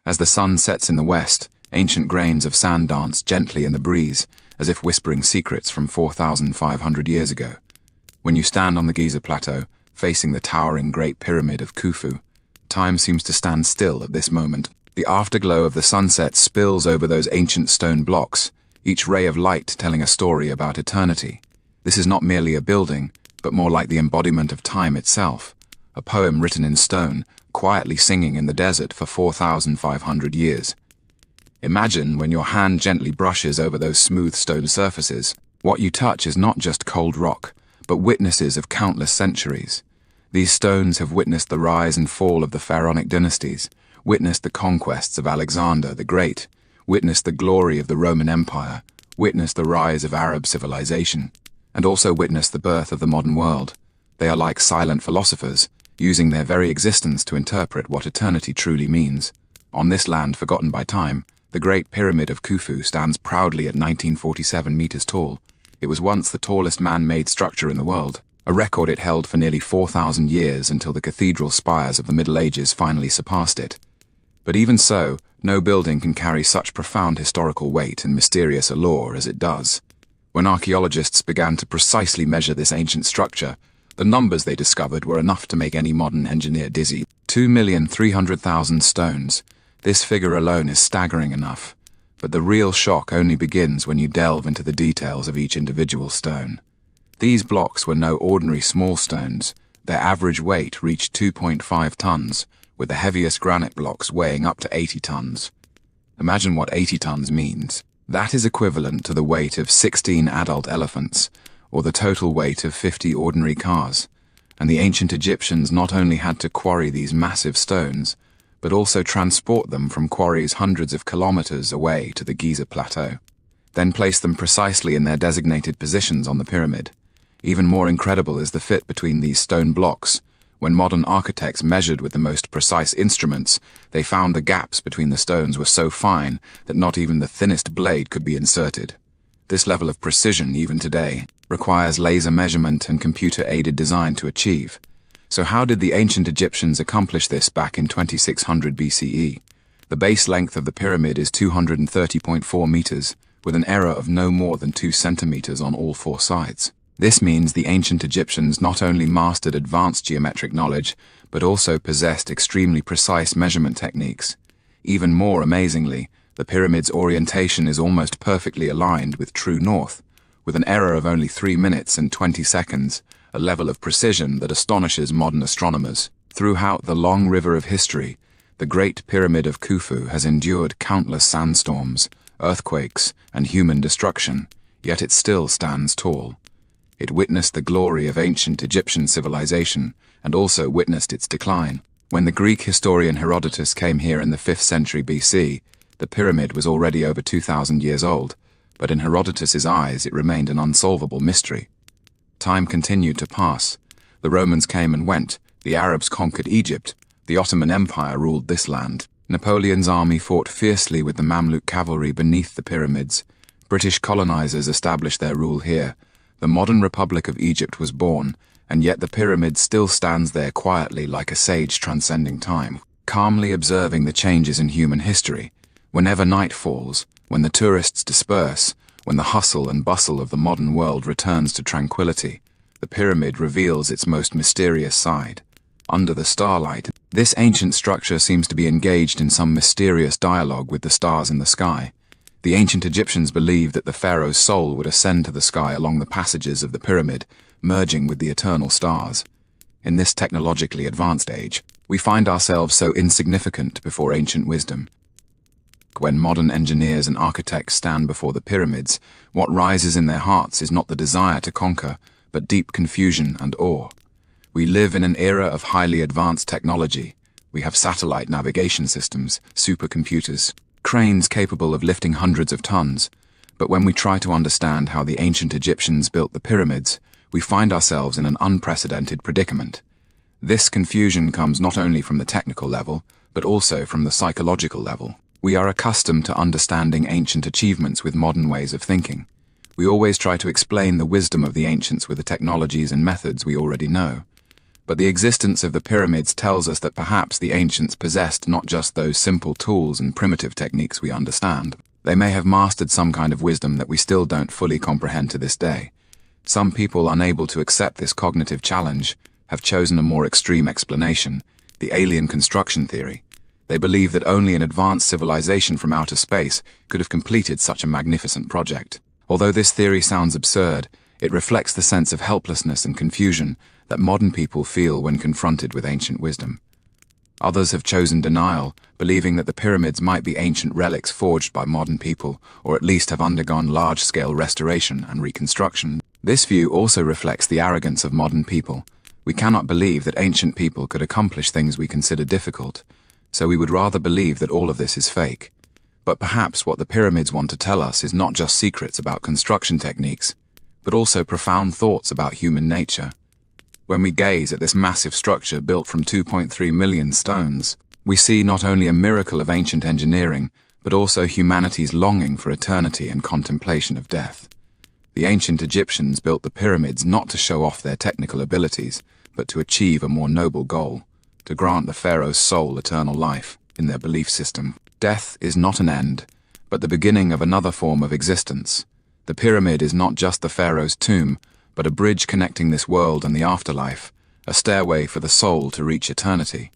As the sun sets in the west, ancient grains of sand dance gently in the breeze, as if whispering secrets from 4,500 years ago. When you stand on the Giza Plateau, facing the towering Great Pyramid of Khufu, time seems to stand still at this moment. The afterglow of the sunset spills over those ancient stone blocks, each ray of light telling a story about eternity. This is not merely a building, but more like the embodiment of time itself, a poem written in stone, quietly singing in the desert for 4,500 years. Imagine when your hand gently brushes over those smooth stone surfaces. What you touch is not just cold rock, but witnesses of countless centuries. These stones have witnessed the rise and fall of the pharaonic dynasties, witnessed the conquests of Alexander the Great, witnessed the glory of the Roman Empire, witnessed the rise of Arab civilization, and also witnessed the birth of the modern world. They are like silent philosophers, using their very existence to interpret what eternity truly means. On this land forgotten by time, the Great Pyramid of Khufu stands proudly at 1947 meters tall. It was once the tallest man-made structure in the world, a record it held for nearly 4,000 years until the cathedral spires of the Middle Ages finally surpassed it. But even so, no building can carry such profound historical weight and mysterious allure as it does. When archaeologists began to precisely measure this ancient structure, the numbers they discovered were enough to make any modern engineer dizzy. 2,300,000 stones. This figure alone is staggering enough, but the real shock only begins when you delve into the details of each individual stone. These blocks were no ordinary small stones. Their average weight reached 2.5 tons, with the heaviest granite blocks weighing up to 80 tons. Imagine what 80 tons means. That is equivalent to the weight of 16 adult elephants, or the total weight of 50 ordinary cars. And the ancient Egyptians not only had to quarry these massive stones, but also transport them from quarries hundreds of kilometers away to the Giza Plateau, then place them precisely in their designated positions on the pyramid. Even more incredible is the fit between these stone blocks. When modern architects measured with the most precise instruments, they found the gaps between the stones were so fine that not even the thinnest blade could be inserted. This level of precision, even today, requires laser measurement and computer-aided design to achieve. So how did the ancient Egyptians accomplish this back in 2600 BCE? The base length of the pyramid is 230.4 meters, with an error of no more than 2 centimeters on all 4 sides. This means the ancient Egyptians not only mastered advanced geometric knowledge, but also possessed extremely precise measurement techniques. Even more amazingly, the pyramid's orientation is almost perfectly aligned with true north, with an error of only 3 minutes and 20 seconds, a level of precision that astonishes modern astronomers. Throughout the long river of history, the Great Pyramid of Khufu has endured countless sandstorms, earthquakes, and human destruction, yet it still stands tall. It witnessed the glory of ancient Egyptian civilization, and also witnessed its decline. When the Greek historian Herodotus came here in the 5th century BC, the pyramid was already over 2,000 years old, but in Herodotus's eyes it remained an unsolvable mystery. Time continued to pass. The Romans came and went, the Arabs conquered Egypt, the Ottoman Empire ruled this land. Napoleon's army fought fiercely with the Mamluk cavalry beneath the pyramids. British colonizers established their rule here. The modern Republic of Egypt was born, and yet the pyramid still stands there quietly like a sage transcending time, calmly observing the changes in human history. Whenever night falls, when the tourists disperse, when the hustle and bustle of the modern world returns to tranquility, the pyramid reveals its most mysterious side. Under the starlight, this ancient structure seems to be engaged in some mysterious dialogue with the stars in the sky. The ancient Egyptians believed that the pharaoh's soul would ascend to the sky along the passages of the pyramid, merging with the eternal stars. In this technologically advanced age, we find ourselves so insignificant before ancient wisdom. When modern engineers and architects stand before the pyramids, what rises in their hearts is not the desire to conquer, but deep confusion and awe. We live in an era of highly advanced technology. We have satellite navigation systems, supercomputers, cranes capable of lifting hundreds of tons. But when we try to understand how the ancient Egyptians built the pyramids, we find ourselves in an unprecedented predicament. This confusion comes not only from the technical level, but also from the psychological level. We are accustomed to understanding ancient achievements with modern ways of thinking. We always try to explain the wisdom of the ancients with the technologies and methods we already know. But the existence of the pyramids tells us that perhaps the ancients possessed not just those simple tools and primitive techniques we understand. They may have mastered some kind of wisdom that we still don't fully comprehend to this day. Some people, unable to accept this cognitive challenge, have chosen a more extreme explanation, the alien construction theory. They believe that only an advanced civilization from outer space could have completed such a magnificent project. Although this theory sounds absurd, it reflects the sense of helplessness and confusion that modern people feel when confronted with ancient wisdom. Others have chosen denial, believing that the pyramids might be ancient relics forged by modern people, or at least have undergone large-scale restoration and reconstruction. This view also reflects the arrogance of modern people. We cannot believe that ancient people could accomplish things we consider difficult, so we would rather believe that all of this is fake. But perhaps what the pyramids want to tell us is not just secrets about construction techniques, but also profound thoughts about human nature. When we gaze at this massive structure built from 2.3 million stones, we see not only a miracle of ancient engineering, but also humanity's longing for eternity and contemplation of death. The ancient Egyptians built the pyramids not to show off their technical abilities, but to achieve a more noble goal, to grant the pharaoh's soul eternal life in their belief system. Death is not an end, but the beginning of another form of existence. The pyramid is not just the pharaoh's tomb, but a bridge connecting this world and the afterlife, a stairway for the soul to reach eternity.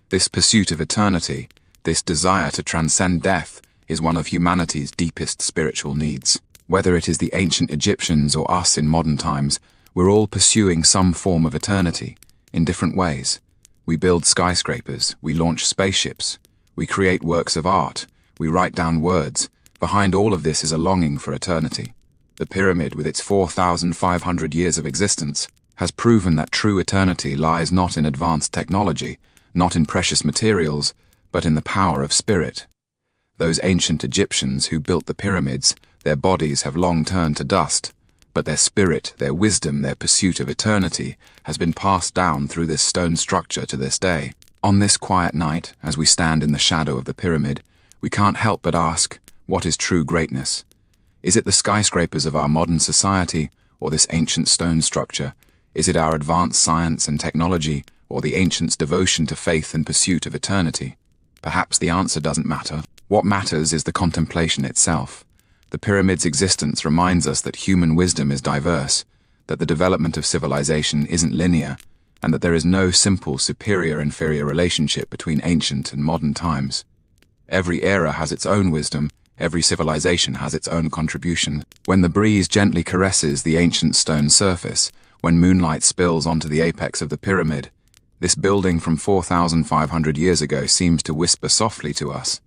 This pursuit of eternity, this desire to transcend death, is one of humanity's deepest spiritual needs. Whether it is the ancient Egyptians or us in modern times, we're all pursuing some form of eternity, in different ways. We build skyscrapers, we launch spaceships, we create works of art, we write down words. Behind all of this is a longing for eternity. The pyramid, with its 4,500 years of existence, has proven that true eternity lies not in advanced technology, not in precious materials, but in the power of spirit. Those ancient Egyptians who built the pyramids, their bodies have long turned to dust, but their spirit, their wisdom, their pursuit of eternity has been passed down through this stone structure to this day. On this quiet night, as we stand in the shadow of the pyramid, we can't help but ask, what is true greatness? Is it the skyscrapers of our modern society, or this ancient stone structure? Is it our advanced science and technology, or the ancients' devotion to faith and pursuit of eternity? Perhaps the answer doesn't matter. What matters is the contemplation itself. The pyramid's existence reminds us that human wisdom is diverse, that the development of civilization isn't linear, and that there is no simple superior-inferior relationship between ancient and modern times. Every era has its own wisdom, every civilization has its own contribution. When the breeze gently caresses the ancient stone surface, when moonlight spills onto the apex of the pyramid, this building from 4,500 years ago seems to whisper softly to us.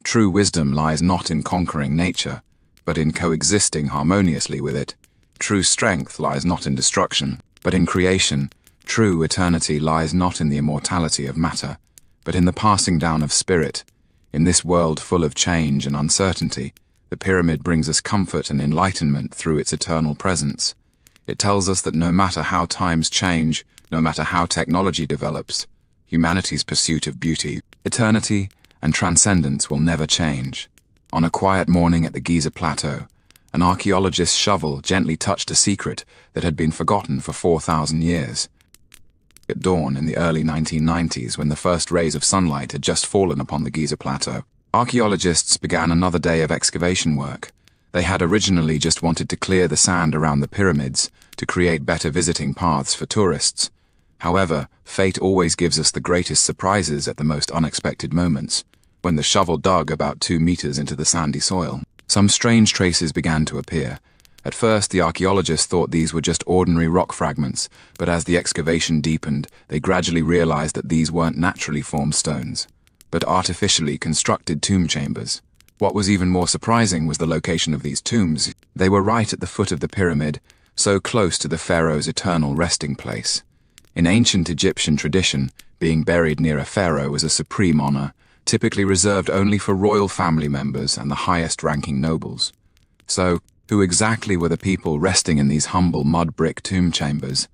True wisdom lies not in conquering nature, but in coexisting harmoniously with it. True strength lies not in destruction, but in creation. True eternity lies not in the immortality of matter, but in the passing down of spirit. In this world full of change and uncertainty, the pyramid brings us comfort and enlightenment through its eternal presence. It tells us that no matter how times change, no matter how technology develops, humanity's pursuit of beauty, eternity, and transcendence will never change. On a quiet morning at the Giza Plateau, an archaeologist's shovel gently touched a secret that had been forgotten for 4,000 years. At dawn in the early 1990s, when the first rays of sunlight had just fallen upon the Giza Plateau, archaeologists began another day of excavation work. They had originally just wanted to clear the sand around the pyramids to create better visiting paths for tourists. However, fate always gives us the greatest surprises at the most unexpected moments. When the shovel dug about 2 meters into the sandy soil, some strange traces began to appear. At first, the archaeologists thought these were just ordinary rock fragments, but as the excavation deepened, they gradually realized that these weren't naturally formed stones, but artificially constructed tomb chambers. What was even more surprising was the location of these tombs. They were right at the foot of the pyramid, so close to the pharaoh's eternal resting place. In ancient Egyptian tradition, being buried near a pharaoh was a supreme honor, typically reserved only for royal family members and the highest-ranking nobles. So, who exactly were the people resting in these humble mud-brick tomb chambers?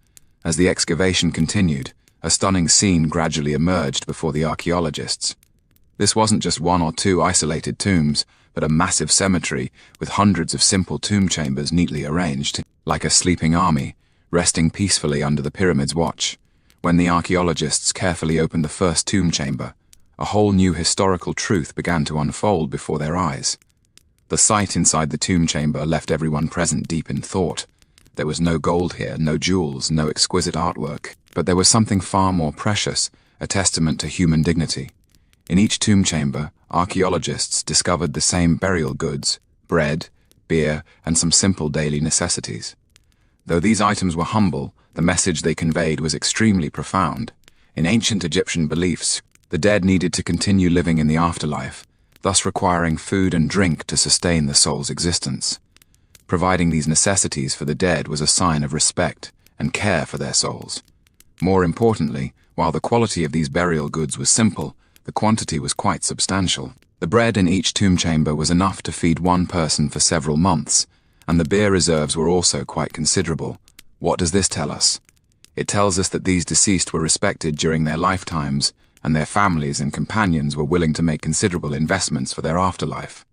As the excavation continued, a stunning scene gradually emerged before the archaeologists. This wasn't just 1 or 2 isolated tombs, but a massive cemetery with hundreds of simple tomb chambers neatly arranged, like a sleeping army, resting peacefully under the pyramid's watch. When the archaeologists carefully opened the first tomb chamber, a whole new historical truth began to unfold before their eyes. The sight inside the tomb chamber left everyone present deep in thought. There was no gold here, no jewels, no exquisite artwork, but there was something far more precious, a testament to human dignity. In each tomb chamber, archaeologists discovered the same burial goods: bread, beer, and some simple daily necessities. Though these items were humble, the message they conveyed was extremely profound. In ancient Egyptian beliefs, the dead needed to continue living in the afterlife, thus requiring food and drink to sustain the soul's existence. Providing these necessities for the dead was a sign of respect and care for their souls. More importantly, while the quality of these burial goods was simple, the quantity was quite substantial. The bread in each tomb chamber was enough to feed one person for several months, and the beer reserves were also quite considerable. What does this tell us? It tells us that these deceased were respected during their lifetimes, and their families and companions were willing to make considerable investments for their afterlife.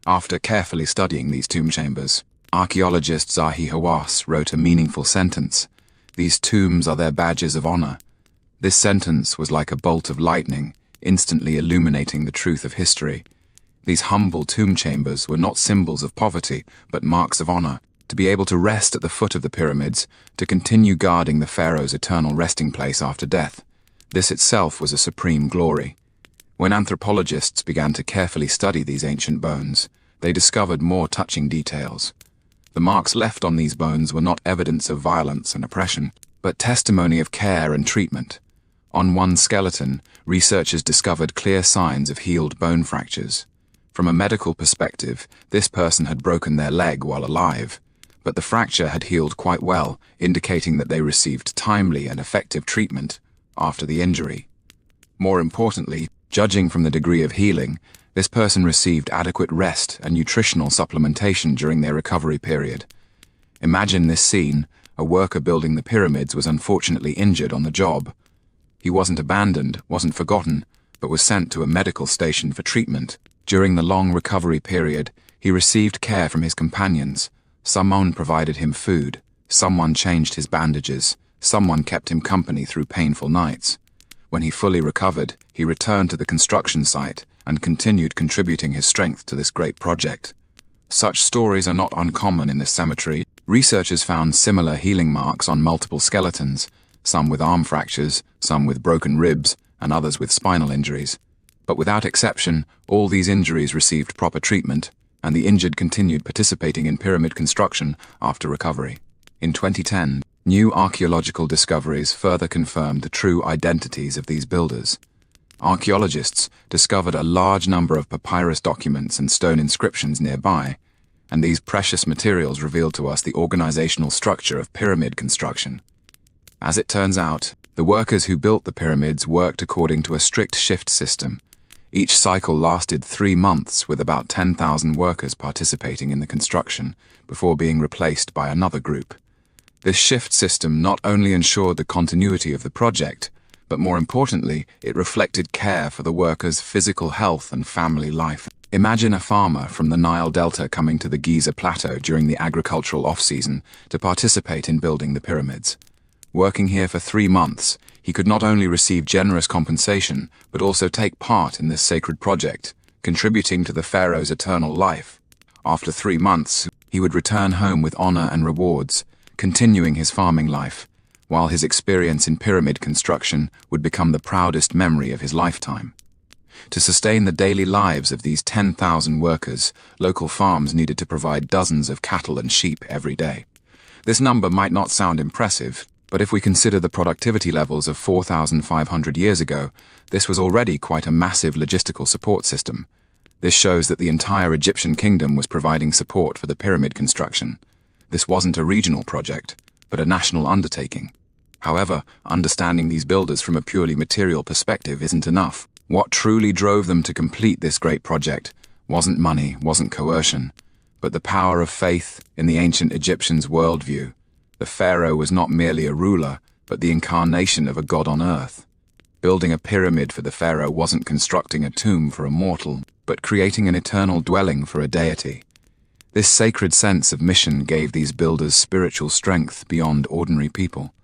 After carefully studying these tomb chambers, archaeologist Zahi Hawass wrote a meaningful sentence: "These tombs are their badges of honor." This sentence was like a bolt of lightning, instantly illuminating the truth of history. These humble tomb chambers were not symbols of poverty, but marks of honor. To be able to rest at the foot of the pyramids, to continue guarding the pharaoh's eternal resting place after death, this itself was a supreme glory. When anthropologists began to carefully study these ancient bones, they discovered more touching details. The marks left on these bones were not evidence of violence and oppression, but testimony of care and treatment. On one skeleton, researchers discovered clear signs of healed bone fractures. From a medical perspective, this person had broken their leg while alive, but the fracture had healed quite well, indicating that they received timely and effective treatment after the injury. More importantly, judging from the degree of healing, this person received adequate rest and nutritional supplementation during their recovery period. Imagine this scene: a worker building the pyramids was unfortunately injured on the job. He wasn't abandoned, wasn't forgotten, but was sent to a medical station for treatment. During the long recovery period, he received care from his companions. Someone provided him food, someone changed his bandages, someone kept him company through painful nights. When he fully recovered, he returned to the construction site and continued contributing his strength to this great project. Such stories are not uncommon in this cemetery. Researchers found similar healing marks on multiple skeletons, some with arm fractures, some with broken ribs, and others with spinal injuries. But without exception, all these injuries received proper treatment, and the injured continued participating in pyramid construction after recovery. In 2010, new archaeological discoveries further confirmed the true identities of these builders. Archaeologists discovered a large number of papyrus documents and stone inscriptions nearby, and these precious materials revealed to us the organizational structure of pyramid construction. As it turns out, the workers who built the pyramids worked according to a strict shift system. Each cycle lasted 3 months, with about 10,000 workers participating in the construction before being replaced by another group. This shift system not only ensured the continuity of the project, but more importantly, it reflected care for the workers' physical health and family life. Imagine a farmer from the Nile Delta coming to the Giza Plateau during the agricultural off-season to participate in building the pyramids. Working here for 3 months, he could not only receive generous compensation, but also take part in this sacred project, contributing to the pharaoh's eternal life. After 3 months, he would return home with honor and rewards, continuing his farming life, while his experience in pyramid construction would become the proudest memory of his lifetime. To sustain the daily lives of these 10,000 workers, local farms needed to provide dozens of cattle and sheep every day. This number might not sound impressive, but if we consider the productivity levels of 4,500 years ago, this was already quite a massive logistical support system. This shows that the entire Egyptian kingdom was providing support for the pyramid construction. This wasn't a regional project, but a national undertaking. However, understanding these builders from a purely material perspective isn't enough. What truly drove them to complete this great project wasn't money, wasn't coercion, but the power of faith in the ancient Egyptians' worldview. The pharaoh was not merely a ruler, but the incarnation of a god on earth. Building a pyramid for the pharaoh wasn't constructing a tomb for a mortal, but creating an eternal dwelling for a deity. This sacred sense of mission gave these builders spiritual strength beyond ordinary people.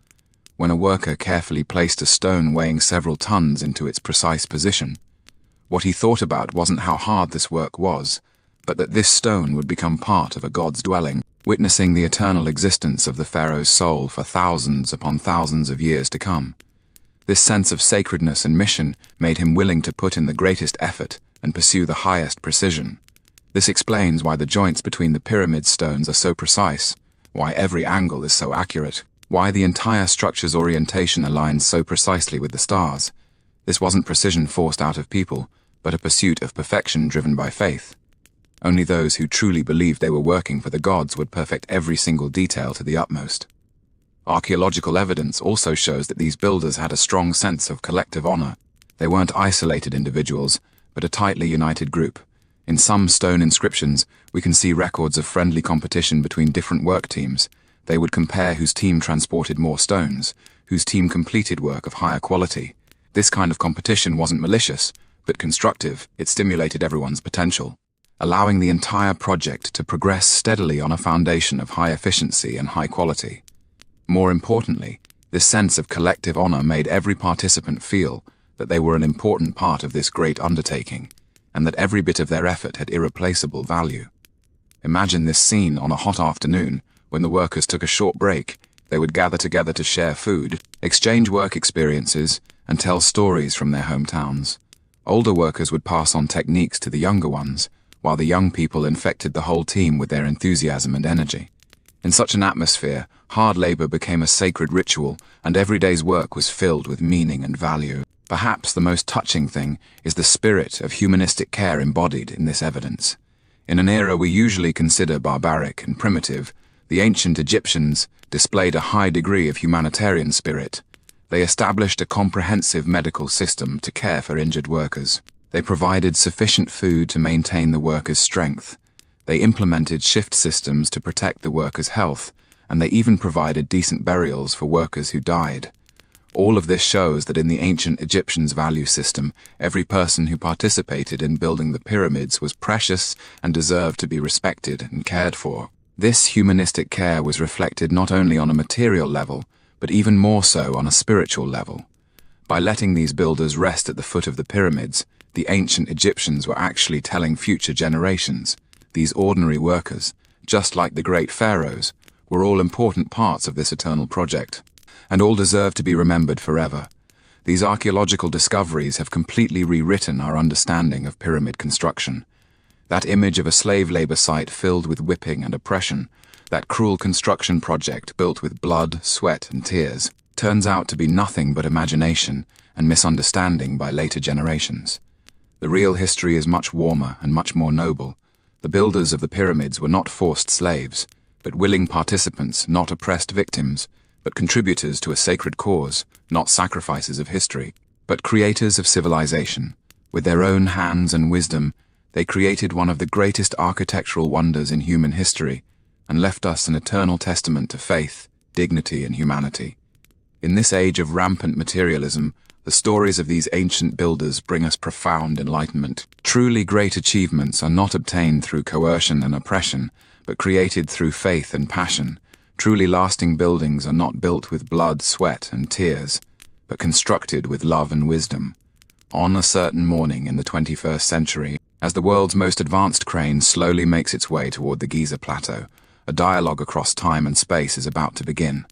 when a worker carefully placed a stone weighing several tons into its precise position. What he thought about wasn't how hard this work was, but that this stone would become part of a god's dwelling, witnessing the eternal existence of the pharaoh's soul for thousands upon thousands of years to come. This sense of sacredness and mission made him willing to put in the greatest effort and pursue the highest precision. This explains why the joints between the pyramid stones are so precise, why every angle is so accurate, why the entire structure's orientation aligns so precisely with the stars. This wasn't precision forced out of people, but a pursuit of perfection driven by faith. Only those who truly believed they were working for the gods would perfect every single detail to the utmost. Archaeological evidence also shows that these builders had a strong sense of collective honor. They weren't isolated individuals, but a tightly united group. In some stone inscriptions, we can see records of friendly competition between different work teams. They would compare whose team transported more stones, whose team completed work of higher quality. This kind of competition wasn't malicious, but constructive. It stimulated everyone's potential, allowing the entire project to progress steadily on a foundation of high efficiency and high quality. More importantly, this sense of collective honor made every participant feel that they were an important part of this great undertaking, and that every bit of their effort had irreplaceable value. Imagine this scene on a hot afternoon, when the workers took a short break. They would gather together to share food, exchange work experiences, and tell stories from their hometowns. Older workers would pass on techniques to the younger ones, while the young people infected the whole team with their enthusiasm and energy. In such an atmosphere, hard labor became a sacred ritual, and every day's work was filled with meaning and value. Perhaps the most touching thing is the spirit of humanistic care embodied in this evidence. In an era we usually consider barbaric and primitive, the ancient Egyptians displayed a high degree of humanitarian spirit. They established a comprehensive medical system to care for injured workers. They provided sufficient food to maintain the workers' strength. They implemented shift systems to protect the workers' health, and they even provided decent burials for workers who died. All of this shows that in the ancient Egyptians' value system, every person who participated in building the pyramids was precious and deserved to be respected and cared for. This humanistic care was reflected not only on a material level, but even more so on a spiritual level. By letting these builders rest at the foot of the pyramids, the ancient Egyptians were actually telling future generations, these ordinary workers, just like the great pharaohs, were all important parts of this eternal project, and all deserve to be remembered forever. These archaeological discoveries have completely rewritten our understanding of pyramid construction. That image of a slave labor site filled with whipping and oppression, that cruel construction project built with blood, sweat, and tears, turns out to be nothing but imagination and misunderstanding by later generations. The real history is much warmer and much more noble. The builders of the pyramids were not forced slaves, but willing participants, not oppressed victims, but contributors to a sacred cause, not sacrifices of history, but creators of civilization. With their own hands and wisdom, they created one of the greatest architectural wonders in human history, and left us an eternal testament to faith, dignity, and humanity. In this age of rampant materialism, the stories of these ancient builders bring us profound enlightenment. Truly great achievements are not obtained through coercion and oppression, but created through faith and passion. Truly lasting buildings are not built with blood, sweat, and tears, but constructed with love and wisdom. On a certain morning in the 21st century, as the world's most advanced crane slowly makes its way toward the Giza Plateau, a dialogue across time and space is about to begin.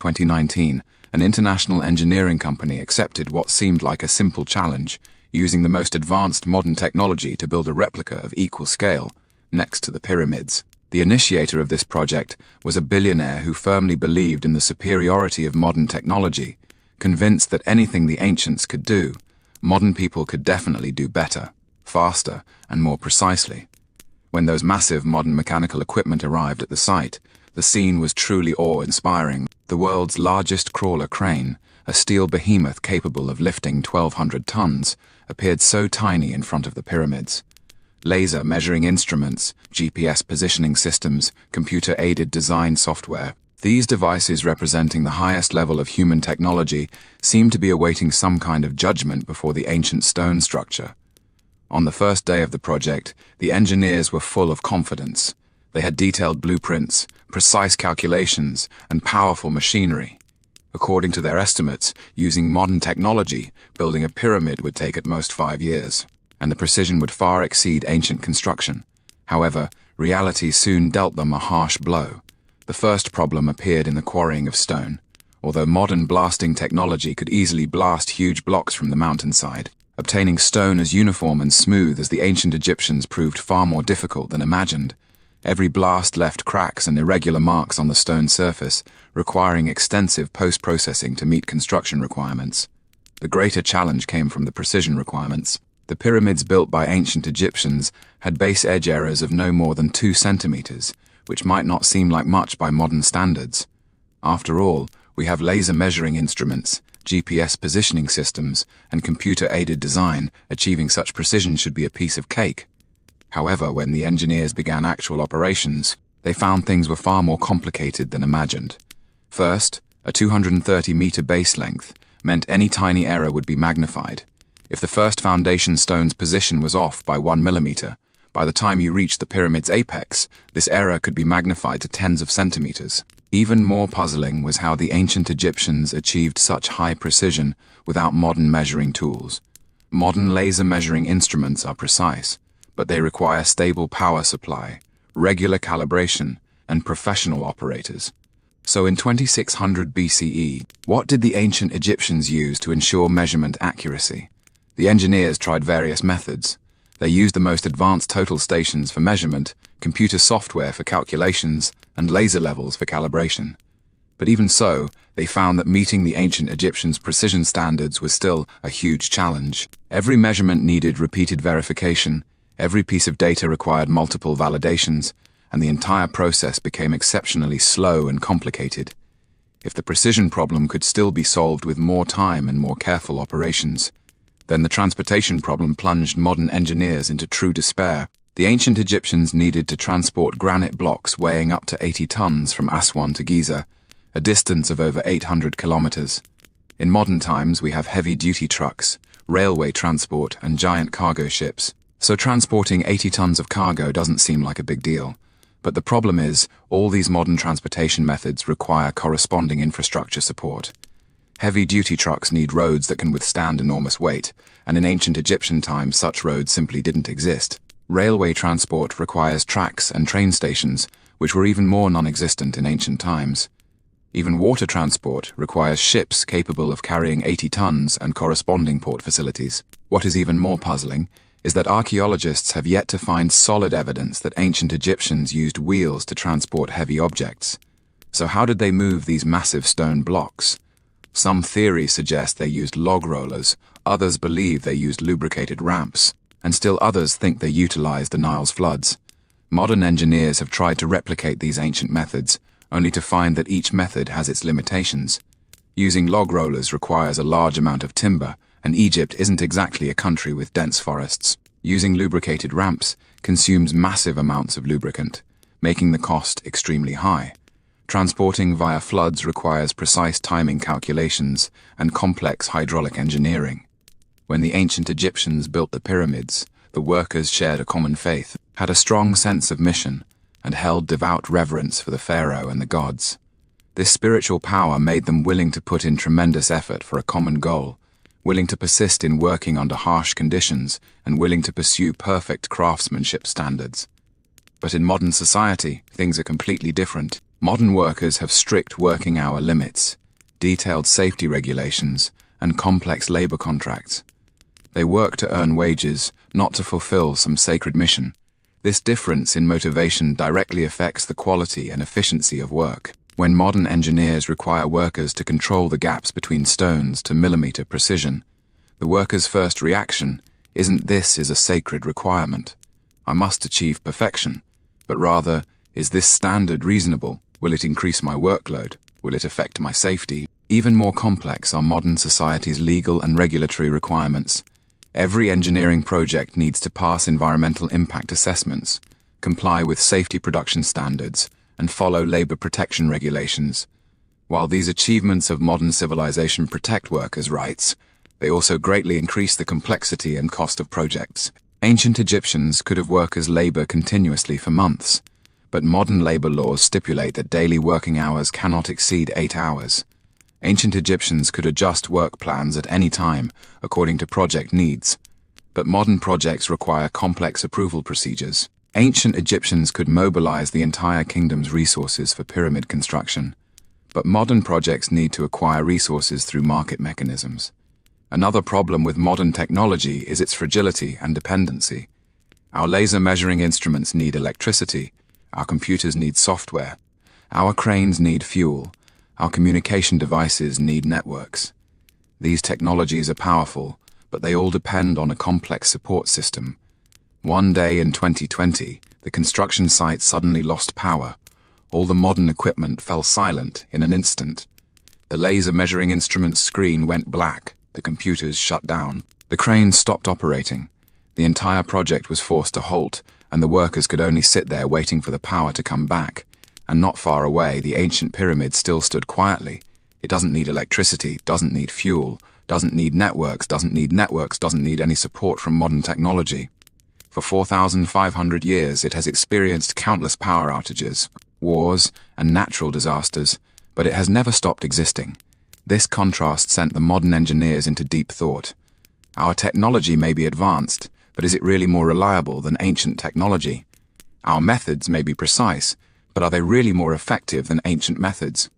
2019, an international engineering company accepted what seemed like a simple challenge, using the most advanced modern technology to build a replica of equal scale, next to the pyramids. The initiator of this project was a billionaire who firmly believed in the superiority of modern technology, convinced that anything the ancients could do, modern people could definitely do better, faster, and more precisely. When those massive modern mechanical equipment arrived at the site, the scene was truly awe-inspiring. The world's largest crawler crane, a steel behemoth capable of lifting 1,200 tons, appeared so tiny in front of the pyramids. Laser measuring instruments, GPS positioning systems, computer-aided design software, these devices representing the highest level of human technology seemed to be awaiting some kind of judgment before the ancient stone structure. On the first day of the project, the engineers were full of confidence. They had detailed blueprints, precise calculations, and powerful machinery. According to their estimates, using modern technology, building a pyramid would take at most 5 years, and the precision would far exceed ancient construction. However, reality soon dealt them a harsh blow. The first problem appeared in the quarrying of stone. Although modern blasting technology could easily blast huge blocks from the mountainside, obtaining stone as uniform and smooth as the ancient Egyptians proved far more difficult than imagined. Every blast left cracks and irregular marks on the stone surface, requiring extensive post-processing to meet construction requirements. The greater challenge came from the precision requirements. The pyramids built by ancient Egyptians had base edge errors of no more than 2 centimeters, which might not seem like much by modern standards. After all, we have laser measuring instruments, GPS positioning systems, and computer-aided design. Achieving such precision should be a piece of cake. However, when the engineers began actual operations, they found things were far more complicated than imagined. First, a 230-meter base length meant any tiny error would be magnified. If the first foundation stone's position was off by 1 millimeter, by the time you reached the pyramid's apex, this error could be magnified to tens of centimeters. Even more puzzling was how the ancient Egyptians achieved such high precision without modern measuring tools. Modern laser measuring instruments are precise, but they require stable power supply, regular calibration, and professional operators. So in 2600 BCE, what did the ancient Egyptians use to ensure measurement accuracy? The engineers tried various methods. They used the most advanced total stations for measurement, computer software for calculations, and laser levels for calibration. But even so, they found that meeting the ancient Egyptians' precision standards was still a huge challenge. Every measurement needed repeated verification, every piece of data required multiple validations, and the entire process became exceptionally slow and complicated. If the precision problem could still be solved with more time and more careful operations, then the transportation problem plunged modern engineers into true despair. The ancient Egyptians needed to transport granite blocks weighing up to 80 tons from Aswan to Giza, a distance of over 800 kilometers. In modern times, we have heavy-duty trucks, railway transport, and giant cargo ships, so transporting 80 tons of cargo doesn't seem like a big deal. But the problem is, all these modern transportation methods require corresponding infrastructure support. Heavy-duty trucks need roads that can withstand enormous weight, and in ancient Egyptian times such roads simply didn't exist. Railway transport requires tracks and train stations, which were even more non-existent in ancient times. Even water transport requires ships capable of carrying 80 tons and corresponding port facilities. What is even more puzzling is that archaeologists have yet to find solid evidence that ancient Egyptians used wheels to transport heavy objects. So how did they move these massive stone blocks? Some theories suggest they used log rollers, others believe they used lubricated ramps, and still others think they utilized the Nile's floods. Modern engineers have tried to replicate these ancient methods, only to find that each method has its limitations. Using log rollers requires a large amount of timber, and Egypt isn't exactly a country with dense forests. Using lubricated ramps consumes massive amounts of lubricant, making the cost extremely high. Transporting via floods requires precise timing calculations and complex hydraulic engineering. When the ancient Egyptians built the pyramids, the workers shared a common faith, had a strong sense of mission, and held devout reverence for the pharaoh and the gods. This spiritual power made them willing to put in tremendous effort for a common goal, willing to persist in working under harsh conditions, and willing to pursue perfect craftsmanship standards. But in modern society, things are completely different. Modern workers have strict working hour limits, detailed safety regulations, and complex labor contracts. They work to earn wages, not to fulfill some sacred mission. This difference in motivation directly affects the quality and efficiency of work. When modern engineers require workers to control the gaps between stones to millimeter precision, the worker's first reaction isn't "this is a sacred requirement. I must achieve perfection," but rather, "is this standard reasonable? Will it increase my workload? Will it affect my safety?" Even more complex are modern society's legal and regulatory requirements. Every engineering project needs to pass environmental impact assessments, comply with safety production standards, and follow labor protection regulations. While these achievements of modern civilization protect workers' rights, they also greatly increase the complexity and cost of projects. Ancient Egyptians could have workers labor continuously for months, but modern labor laws stipulate that daily working hours cannot exceed 8 hours. Ancient Egyptians could adjust work plans at any time according to project needs, but modern projects require complex approval procedures. Ancient Egyptians could mobilize the entire kingdom's resources for pyramid construction, but modern projects need to acquire resources through market mechanisms. Another problem with modern technology is its fragility and dependency. Our laser measuring instruments need electricity, our computers need software, our cranes need fuel, our communication devices need networks. These technologies are powerful, but they all depend on a complex support system. One day in 2020, the construction site suddenly lost power. All the modern equipment fell silent in an instant. The laser measuring instrument's screen went black, the computers shut down, the cranes stopped operating. The entire project was forced to halt, and the workers could only sit there waiting for the power to come back. And not far away, the ancient pyramid still stood quietly. It doesn't need electricity, doesn't need fuel, doesn't need networks, doesn't need any support from modern technology. For 4,500 years, it has experienced countless power outages, wars, and natural disasters, but it has never stopped existing. This contrast sent the modern engineers into deep thought. Our technology may be advanced, but is it really more reliable than ancient technology? Our methods may be precise, but are they really more effective than ancient methods?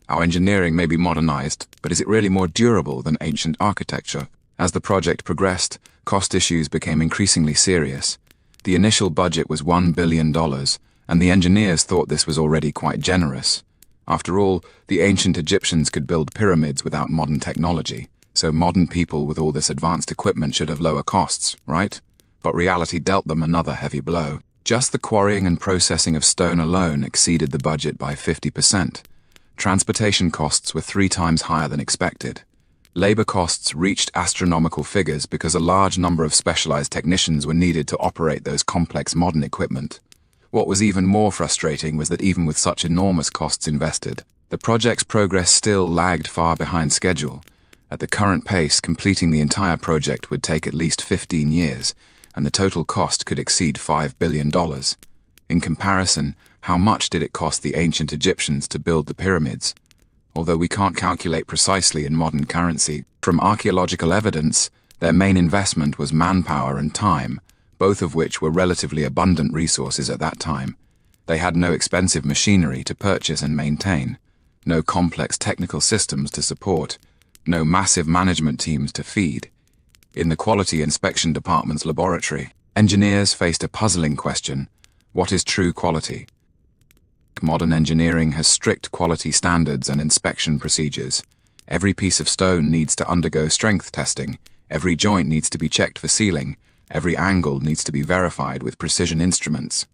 Our engineering may be modernized, but is it really more durable than ancient architecture? As the project progressed, cost issues became increasingly serious. The initial budget was $1 billion, and the engineers thought this was already quite generous. After all, the ancient Egyptians could build pyramids without modern technology, so modern people with all this advanced equipment should have lower costs, right? But reality dealt them another heavy blow. Just the quarrying and processing of stone alone exceeded the budget by 50%. Transportation costs were 3 times higher than expected. Labor costs reached astronomical figures because a large number of specialized technicians were needed to operate those complex modern equipment. What was even more frustrating was that even with such enormous costs invested, the project's progress still lagged far behind schedule. At the current pace, completing the entire project would take at least 15 years, and the total cost could exceed $5 billion. In comparison, how much did it cost the ancient Egyptians to build the pyramids? Although we can't calculate precisely in modern currency, from archaeological evidence, their main investment was manpower and time, both of which were relatively abundant resources at that time. They had no expensive machinery to purchase and maintain, no complex technical systems to support, no massive management teams to feed. In the Quality Inspection Department's laboratory, engineers faced a puzzling question: what is true quality? Modern engineering has strict quality standards and inspection procedures. Every piece of stone needs to undergo strength testing, every joint needs to be checked for sealing, every angle needs to be verified with precision instruments.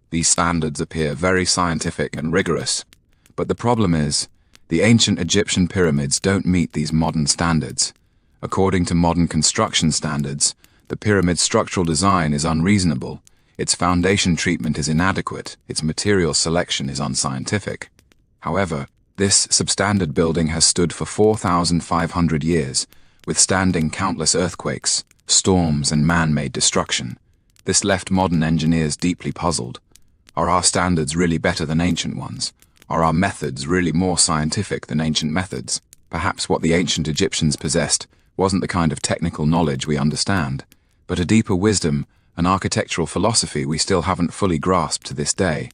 These standards appear very scientific and rigorous, but the problem is, the ancient Egyptian pyramids don't meet these modern standards. According to modern construction standards, the pyramid's structural design is unreasonable, its foundation treatment is inadequate, its material selection is unscientific. However, this substandard building has stood for 4,500 years, withstanding countless earthquakes, storms, and man-made destruction. This left modern engineers deeply puzzled. Are our standards really better than ancient ones? Are our methods really more scientific than ancient methods? Perhaps what the ancient Egyptians possessed wasn't the kind of technical knowledge we understand, but a deeper wisdom, an architectural philosophy we still haven't fully grasped to this day.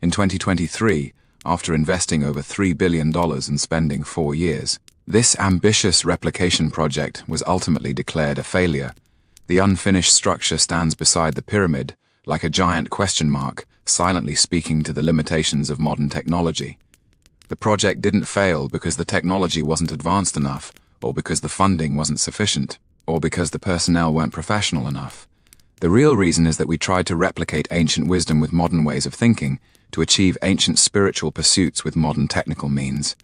In 2023, after investing over $3 billion and spending 4 years, this ambitious replication project was ultimately declared a failure. The unfinished structure stands beside the pyramid, like a giant question mark, silently speaking to the limitations of modern technology. The project didn't fail because the technology wasn't advanced enough, or because the funding wasn't sufficient, or because the personnel weren't professional enough. The real reason is that we tried to replicate ancient wisdom with modern ways of thinking, to achieve ancient spiritual pursuits with modern technical means.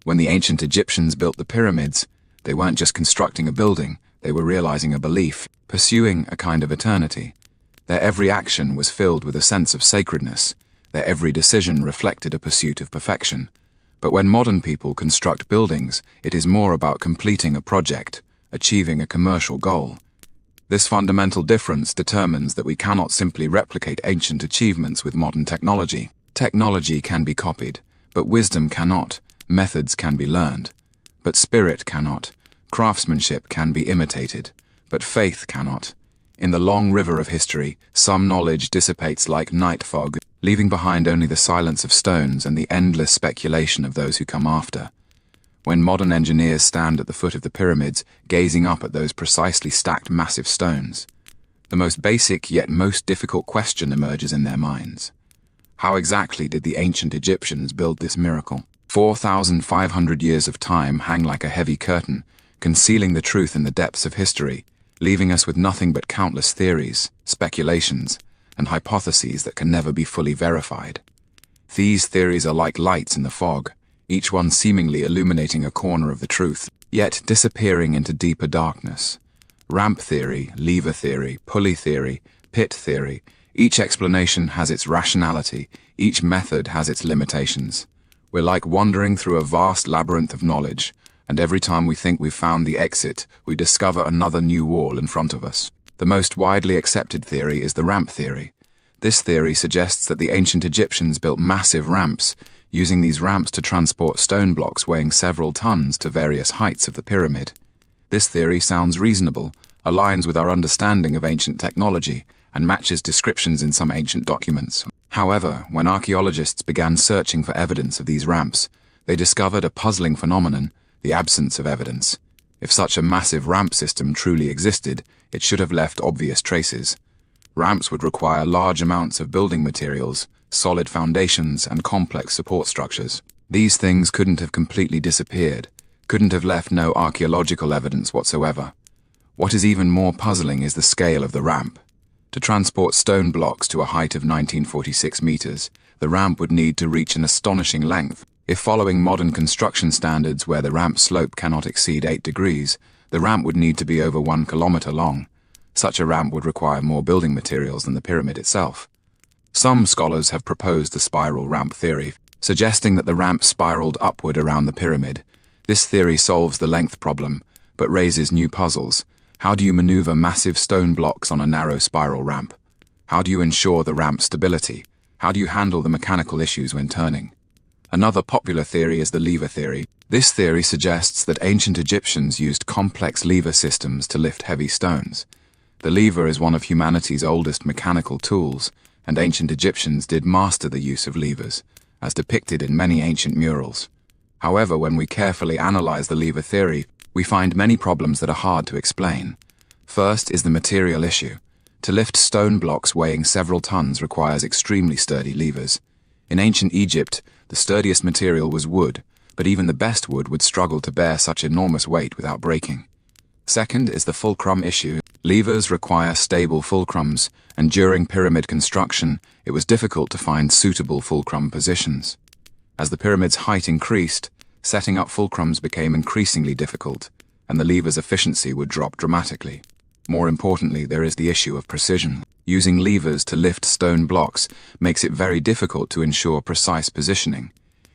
When the ancient Egyptians built the pyramids, they weren't just constructing a building, they were realizing a belief, pursuing a kind of eternity. Their every action was filled with a sense of sacredness, their every decision reflected a pursuit of perfection. But when modern people construct buildings, it is more about completing a project, achieving a commercial goal. This fundamental difference determines that we cannot simply replicate ancient achievements with modern technology. Technology can be copied, but wisdom cannot. Methods can be learned. But spirit cannot. Craftsmanship can be imitated, but faith cannot. In the long river of history, some knowledge dissipates like night fog, leaving behind only the silence of stones and the endless speculation of those who come after. When modern engineers stand at the foot of the pyramids, gazing up at those precisely stacked massive stones, the most basic yet most difficult question emerges in their minds. How exactly did the ancient Egyptians build this miracle? 4,500 years of time hang like a heavy curtain, concealing the truth in the depths of history, leaving us with nothing but countless theories, speculations, and hypotheses that can never be fully verified. These theories are like lights in the fog, each one seemingly illuminating a corner of the truth, yet disappearing into deeper darkness. Ramp theory, lever theory, pulley theory, pit theory, each explanation has its rationality, each method has its limitations. We're like wandering through a vast labyrinth of knowledge, and every time we think we've found the exit, we discover another new wall in front of us. The most widely accepted theory is the ramp theory. This theory suggests that the ancient Egyptians built massive ramps, using these ramps to transport stone blocks weighing several tons to various heights of the pyramid. This theory sounds reasonable, aligns with our understanding of ancient technology, and matches descriptions in some ancient documents. However, when archaeologists began searching for evidence of these ramps, they discovered a puzzling phenomenon: the absence of evidence. If such a massive ramp system truly existed, it should have left obvious traces. Ramps would require large amounts of building materials, solid foundations, and complex support structures. These things couldn't have completely disappeared, couldn't have left no archaeological evidence whatsoever. What is even more puzzling is the scale of the ramp. To transport stone blocks to a height of 1946 meters, the ramp would need to reach an astonishing length. If following modern construction standards where the ramp slope cannot exceed 8 degrees, the ramp would need to be over 1 kilometer long. Such a ramp would require more building materials than the pyramid itself. Some scholars have proposed the spiral ramp theory, suggesting that the ramp spiraled upward around the pyramid. This theory solves the length problem, but raises new puzzles. How do you maneuver massive stone blocks on a narrow spiral ramp? How do you ensure the ramp's stability? How do you handle the mechanical issues when turning? Another popular theory is the lever theory. This theory suggests that ancient Egyptians used complex lever systems to lift heavy stones. The lever is one of humanity's oldest mechanical tools, and ancient Egyptians did master the use of levers, as depicted in many ancient murals. However, when we carefully analyze the lever theory, we find many problems that are hard to explain. First is the material issue. To lift stone blocks weighing several tons requires extremely sturdy levers. In ancient Egypt, the sturdiest material was wood, but even the best wood would struggle to bear such enormous weight without breaking. Second is the fulcrum issue. Levers require stable fulcrums, and during pyramid construction, it was difficult to find suitable fulcrum positions. As the pyramid's height increased, setting up fulcrums became increasingly difficult, and the lever's efficiency would drop dramatically. More importantly, there is the issue of precision. Using levers to lift stone blocks makes it very difficult to ensure precise positioning.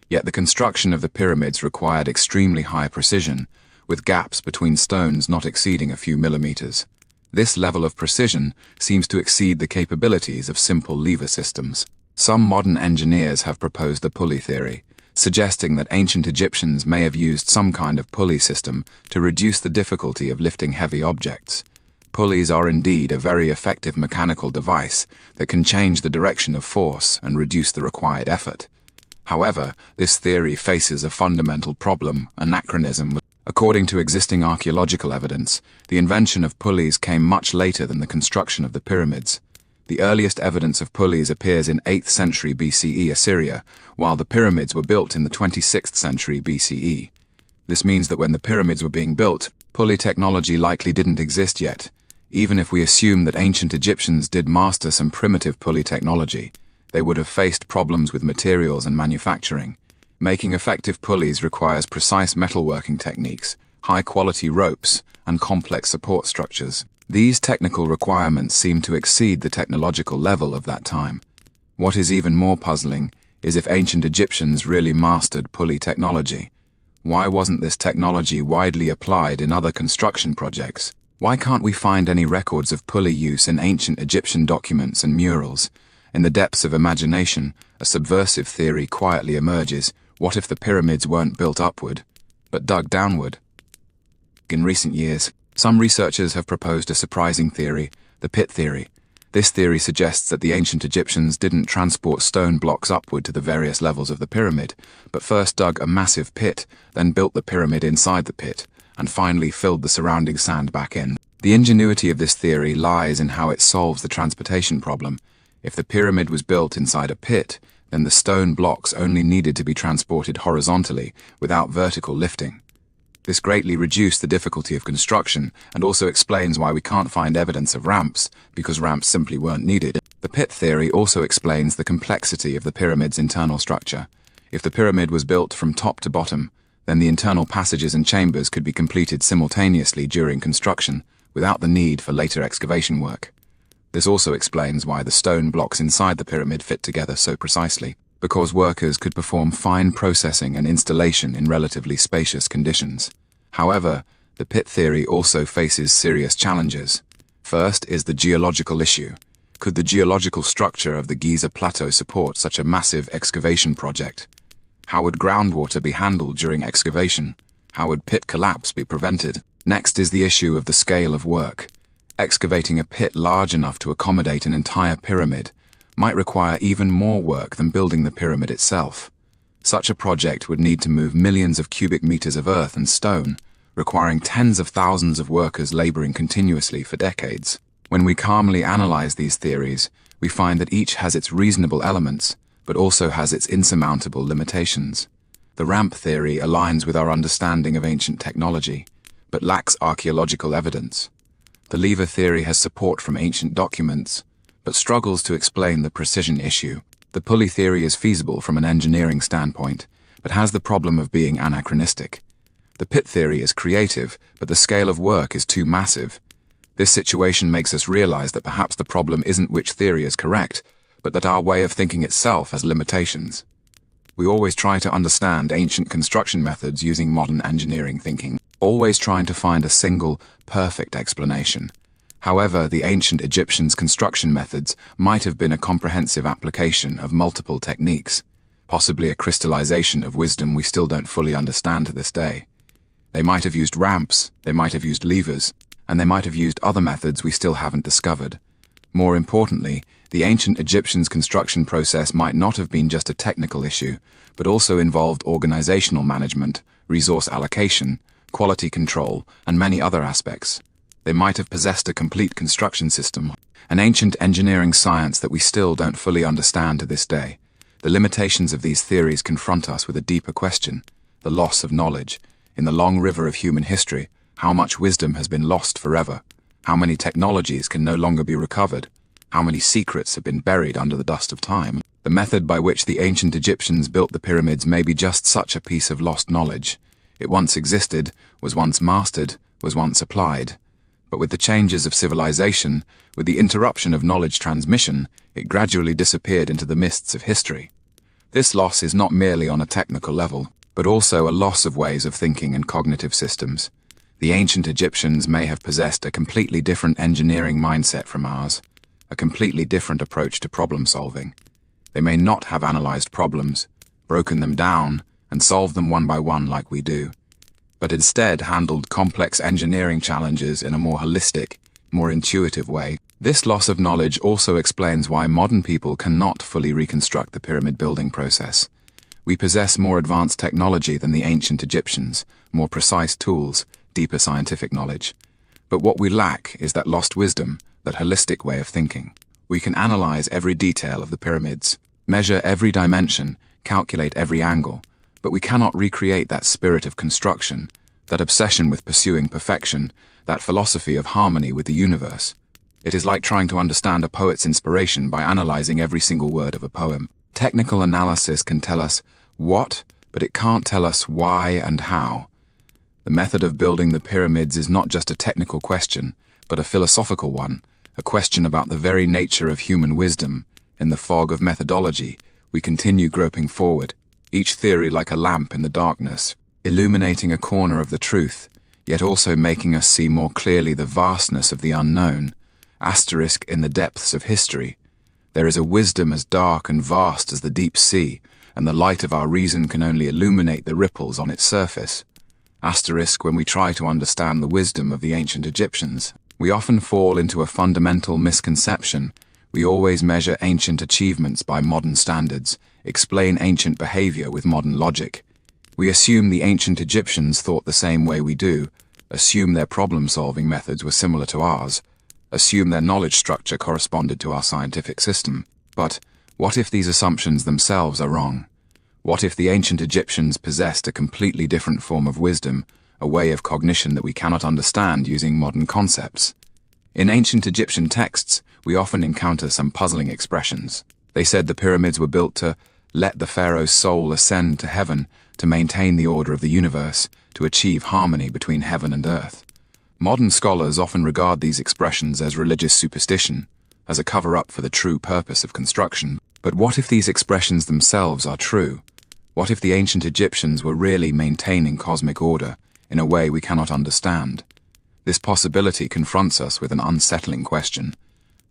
Yet the construction of the pyramids required extremely high precision, with gaps between stones not exceeding a few millimeters. This level of precision seems to exceed the capabilities of simple lever systems. Some modern engineers have proposed the pulley theory, suggesting that ancient Egyptians may have used some kind of pulley system to reduce the difficulty of lifting heavy objects. Pulleys are indeed a very effective mechanical device that can change the direction of force and reduce the required effort. However, this theory faces a fundamental problem: anachronism. According to existing archaeological evidence, the invention of pulleys came much later than the construction of the pyramids. The earliest evidence of pulleys appears in 8th century BCE Assyria, while the pyramids were built in the 26th century BCE. This means that when the pyramids were being built, pulley technology likely didn't exist yet. Even if we assume that ancient Egyptians did master some primitive pulley technology, they would have faced problems with materials and manufacturing. Making effective pulleys requires precise metalworking techniques, high-quality ropes, and complex support structures. These technical requirements seem to exceed the technological level of that time. What is even more puzzling is if ancient Egyptians really mastered pulley technology. Why wasn't this technology widely applied in other construction projects? Why can't we find any records of pulley use in ancient Egyptian documents and murals? In the depths of imagination, a subversive theory quietly emerges. What if the pyramids weren't built upward? but dug downward. In recent years, some researchers have proposed a surprising theory, the pit theory. This theory suggests that the ancient Egyptians didn't transport stone blocks upward to the various levels of the pyramid, but first dug a massive pit, then built the pyramid inside the pit, and finally filled the surrounding sand back in. The ingenuity of this theory lies in how it solves the transportation problem. If the pyramid was built inside a pit, then the stone blocks only needed to be transported horizontally, without vertical lifting. This greatly reduced the difficulty of construction and also explains why we can't find evidence of ramps, because ramps simply weren't needed. The pit theory also explains the complexity of the pyramid's internal structure. If the pyramid was built from top to bottom, then the internal passages and chambers could be completed simultaneously during construction, without the need for later excavation work. This also explains why the stone blocks inside the pyramid fit together so precisely, because workers could perform fine processing and installation in relatively spacious conditions. However, the pit theory also faces serious challenges. First is the geological issue. Could the geological structure of the Giza Plateau support such a massive excavation project? How would groundwater be handled during excavation? How would pit collapse be prevented? Next is the issue of the scale of work. Excavating a pit large enough to accommodate an entire pyramid might require even more work than building the pyramid itself. Such a project would need to move millions of cubic meters of earth and stone, requiring tens of thousands of workers laboring continuously for decades. When we calmly analyze these theories, we find that each has its reasonable elements, but also has its insurmountable limitations. The ramp theory aligns with our understanding of ancient technology, but lacks archaeological evidence. The lever theory has support from ancient documents, but struggles to explain the precision issue. The pulley theory is feasible from an engineering standpoint, but has the problem of being anachronistic. The pit theory is creative, but the scale of work is too massive. This situation makes us realize that perhaps the problem isn't which theory is correct, but that our way of thinking itself has limitations. We always try to understand ancient construction methods using modern engineering thinking, always trying to find a single, perfect explanation. However, the ancient Egyptians' construction methods might have been a comprehensive application of multiple techniques, possibly a crystallization of wisdom we still don't fully understand to this day. They might have used ramps, they might have used levers, and they might have used other methods we still haven't discovered. More importantly, the ancient Egyptians' construction process might not have been just a technical issue, but also involved organizational management, resource allocation, quality control, and many other aspects. They might have possessed a complete construction system, an ancient engineering science that we still don't fully understand to this day. The limitations of these theories confront us with a deeper question, the loss of knowledge. In the long river of human history, how much wisdom has been lost forever? How many technologies can no longer be recovered? How many secrets have been buried under the dust of time? The method by which the ancient Egyptians built the pyramids may be just such a piece of lost knowledge. It once existed, was once mastered, was once applied. But with the changes of civilization, with the interruption of knowledge transmission, it gradually disappeared into the mists of history. This loss is not merely on a technical level, but also a loss of ways of thinking and cognitive systems. The ancient Egyptians may have possessed a completely different engineering mindset from ours, a completely different approach to problem solving. They may not have analyzed problems, broken them down, and solved them one by one like we do, but instead handled complex engineering challenges in a more holistic, more intuitive way. This loss of knowledge also explains why modern people cannot fully reconstruct the pyramid building process. We possess more advanced technology than the ancient Egyptians, more precise tools, deeper scientific knowledge. But what we lack is that lost wisdom, that holistic way of thinking. We can analyze every detail of the pyramids, measure every dimension, calculate every angle, but we cannot recreate that spirit of construction, that obsession with pursuing perfection, that philosophy of harmony with the universe. It is like trying to understand a poet's inspiration by analyzing every single word of a poem. Technical analysis can tell us what, but it can't tell us why and how. The method of building the pyramids is not just a technical question, but a philosophical one, a question about the very nature of human wisdom. In the fog of methodology, we continue groping forward, each theory like a lamp in the darkness, illuminating a corner of the truth, yet also making us see more clearly the vastness of the unknown. Asterisk in the depths of history. There is a wisdom as dark and vast as the deep sea, and the light of our reason can only illuminate the ripples on its surface. Asterisk, when we try to understand the wisdom of the ancient Egyptians, we often fall into a fundamental misconception. We always measure ancient achievements by modern standards, explain ancient behavior with modern logic. We assume the ancient Egyptians thought the same way we do, assume their problem-solving methods were similar to ours, assume their knowledge structure corresponded to our scientific system. But what if these assumptions themselves are wrong? What if the ancient Egyptians possessed a completely different form of wisdom, a way of cognition that we cannot understand using modern concepts? In ancient Egyptian texts, we often encounter some puzzling expressions. They said the pyramids were built to let the pharaoh's soul ascend to heaven, to maintain the order of the universe, to achieve harmony between heaven and earth. Modern scholars often regard these expressions as religious superstition, as a cover-up for the true purpose of construction. But what if these expressions themselves are true? What if the ancient Egyptians were really maintaining cosmic order in a way we cannot understand? This possibility confronts us with an unsettling question.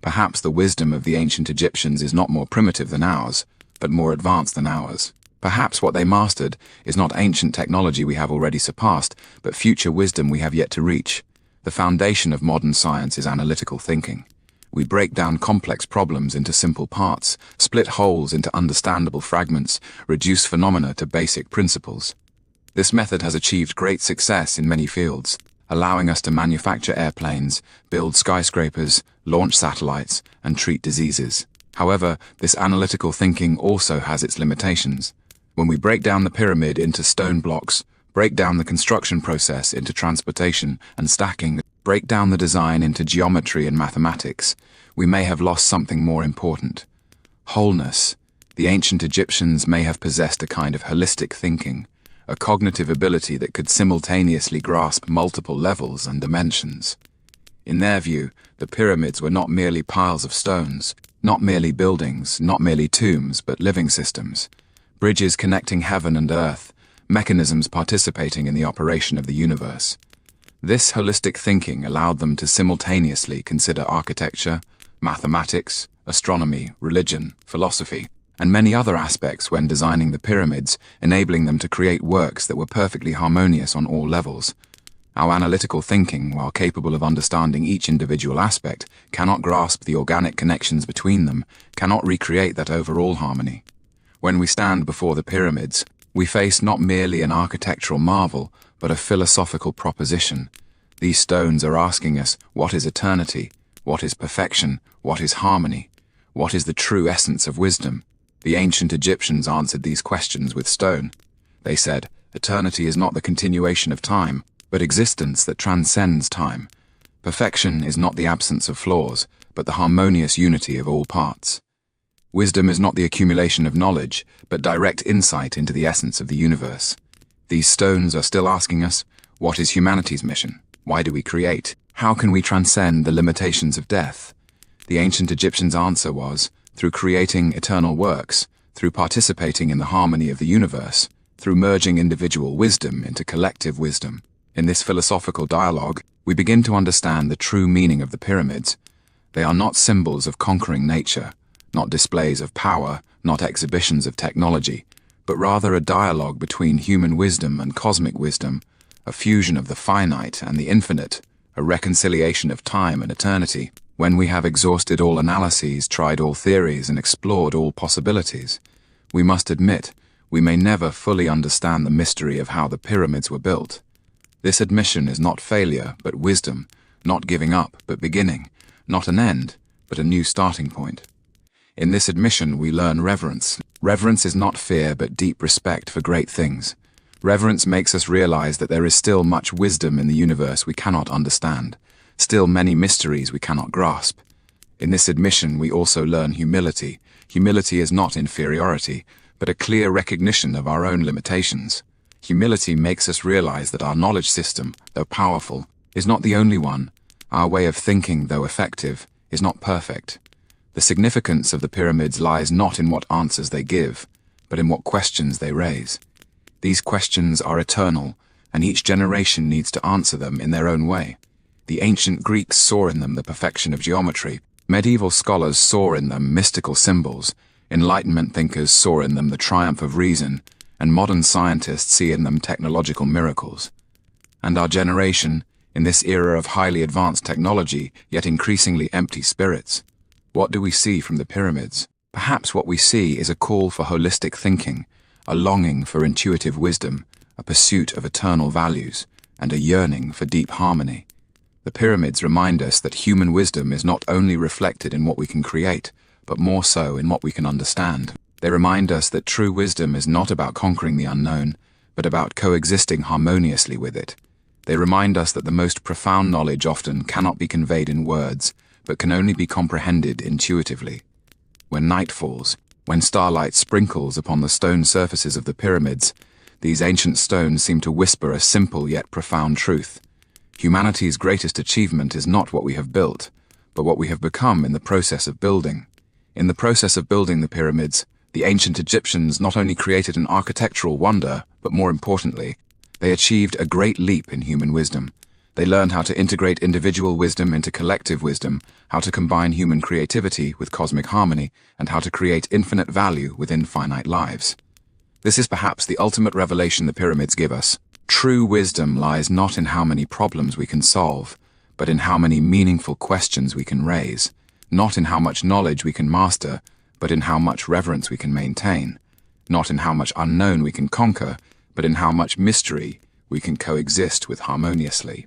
Perhaps the wisdom of the ancient Egyptians is not more primitive than ours, but more advanced than ours. Perhaps what they mastered is not ancient technology we have already surpassed, but future wisdom we have yet to reach. The foundation of modern science is analytical thinking. We break down complex problems into simple parts, split wholes into understandable fragments, reduce phenomena to basic principles. This method has achieved great success in many fields, allowing us to manufacture airplanes, build skyscrapers, launch satellites, and treat diseases. However, this analytical thinking also has its limitations. When we break down the pyramid into stone blocks, break down the construction process into transportation and stacking, break down the design into geometry and mathematics, we may have lost something more important: wholeness. The ancient Egyptians may have possessed a kind of holistic thinking, a cognitive ability that could simultaneously grasp multiple levels and dimensions. In their view, the pyramids were not merely piles of stones, not merely buildings, not merely tombs, but living systems. Bridges connecting heaven and earth, mechanisms participating in the operation of the universe. This holistic thinking allowed them to simultaneously consider architecture, mathematics, astronomy, religion, philosophy, and many other aspects when designing the pyramids, enabling them to create works that were perfectly harmonious on all levels. Our analytical thinking, while capable of understanding each individual aspect, cannot grasp the organic connections between them, cannot recreate that overall harmony. When we stand before the pyramids, we face not merely an architectural marvel, but a philosophical proposition. These stones are asking us, what is eternity? What is perfection? What is harmony? What is the true essence of wisdom? The ancient Egyptians answered these questions with stone. They said, eternity is not the continuation of time, but existence that transcends time. Perfection is not the absence of flaws, but the harmonious unity of all parts. Wisdom is not the accumulation of knowledge, but direct insight into the essence of the universe. These stones are still asking us, what is humanity's mission? Why do we create? How can we transcend the limitations of death? The ancient Egyptians' answer was, through creating eternal works, through participating in the harmony of the universe, through merging individual wisdom into collective wisdom. In this philosophical dialogue, we begin to understand the true meaning of the pyramids. They are not symbols of conquering nature, not displays of power, not exhibitions of technology, but rather a dialogue between human wisdom and cosmic wisdom, a fusion of the finite and the infinite, a reconciliation of time and eternity. When we have exhausted all analyses, tried all theories, and explored all possibilities, we must admit we may never fully understand the mystery of how the pyramids were built. This admission is not failure, but wisdom, not giving up, but beginning, not an end, but a new starting point. In this admission we learn reverence. Reverence is not fear, but deep respect for great things. Reverence makes us realize that there is still much wisdom in the universe we cannot understand, still many mysteries we cannot grasp. In this admission we also learn humility. Humility is not inferiority, but a clear recognition of our own limitations. Humility makes us realize that our knowledge system, though powerful, is not the only one. Our way of thinking, though effective, is not perfect. The significance of the pyramids lies not in what answers they give, but in what questions they raise. These questions are eternal, and each generation needs to answer them in their own way. The ancient Greeks saw in them the perfection of geometry. Medieval scholars saw in them mystical symbols. Enlightenment thinkers saw in them the triumph of reason, and modern scientists see in them technological miracles. And our generation, in this era of highly advanced technology, yet increasingly empty spirits, what do we see from the pyramids? Perhaps what we see is a call for holistic thinking, a longing for intuitive wisdom, a pursuit of eternal values, and a yearning for deep harmony. The pyramids remind us that human wisdom is not only reflected in what we can create, but more so in what we can understand. They remind us that true wisdom is not about conquering the unknown, but about coexisting harmoniously with it. They remind us that the most profound knowledge often cannot be conveyed in words, but can only be comprehended intuitively. When night falls, when starlight sprinkles upon the stone surfaces of the pyramids, these ancient stones seem to whisper a simple yet profound truth. Humanity's greatest achievement is not what we have built, but what we have become in the process of building. In the process of building the pyramids, the ancient Egyptians not only created an architectural wonder, but more importantly, they achieved a great leap in human wisdom. They learned how to integrate individual wisdom into collective wisdom, how to combine human creativity with cosmic harmony, and how to create infinite value within finite lives. This is perhaps the ultimate revelation the pyramids give us. True wisdom lies not in how many problems we can solve, but in how many meaningful questions we can raise, not in how much knowledge we can master, but in how much reverence we can maintain, not in how much unknown we can conquer, but in how much mystery we can coexist with harmoniously.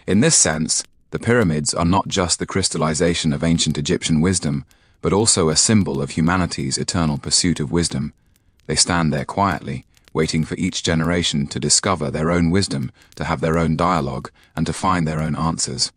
In this sense, the pyramids are not just the crystallization of ancient Egyptian wisdom, but also a symbol of humanity's eternal pursuit of wisdom. They stand there quietly, waiting for each generation to discover their own wisdom, to have their own dialogue, and to find their own answers.